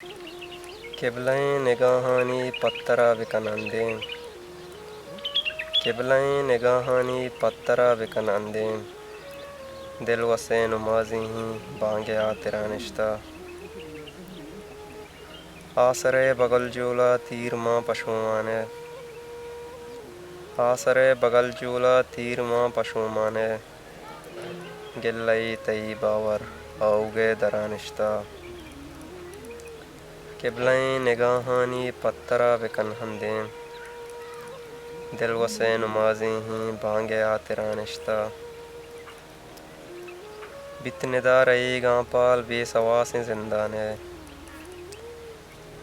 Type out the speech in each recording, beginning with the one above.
قبلیں نگاہانی پترا بکنندیں، قبلیں نگاہانی پترا بکنندیں، دل وسے نمازی ہیں بانگ آترا نشتہ، آسرے بغل جولا تیر ماں پشومانے، آسرے بغل جولا تیر ماں پشومانے، گلئی تئی باور آؤگے درانشتہ، قبلیں نگاہانی پترا بکنندیں، دل وسے نمازی ہیں بانگ آترا نشتہ، بت ندارئی گاں پال بے سواسیں زندانے،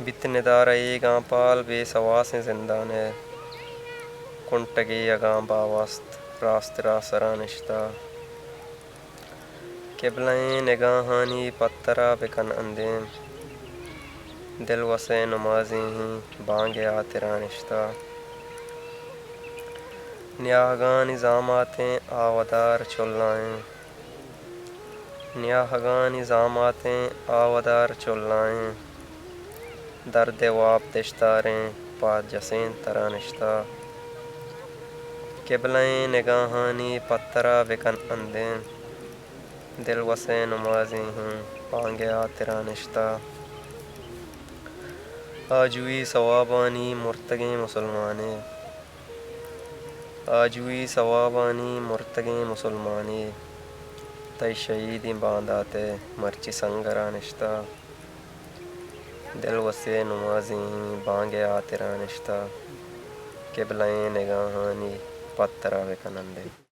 بت ندارئی گاں پال بے سواسیں زندانے، کنٹگی اگاں باوست راست راسرا نشتہ، قبلیں نگاہانی پترا بکنندیں، دل وسے نمازی ہیں بانگ آترا نشتہ، نیاہگاں نظاماتیں آودار چلائیں، نیاہگاں نظاماتیں آودار چلائیں، درد واب دشتاریں پاد جسیں ترا نشتہ، قبلیں نگاہانی پترا بکنندیں، دل وسے نمازی ہیں بانگ آترا نشتہ، آجوئی ثوابانی مرتگیں مسلمانے، آجوئی ثوابانی مرتگیں مسلمانے، تئی شہیدیں بانداتے مرچی سنگرا نشتہ، دل وسے نمازی ہیں بانگ آترا نشتہ، قبلیں نگاہانی پترا بکنندیں۔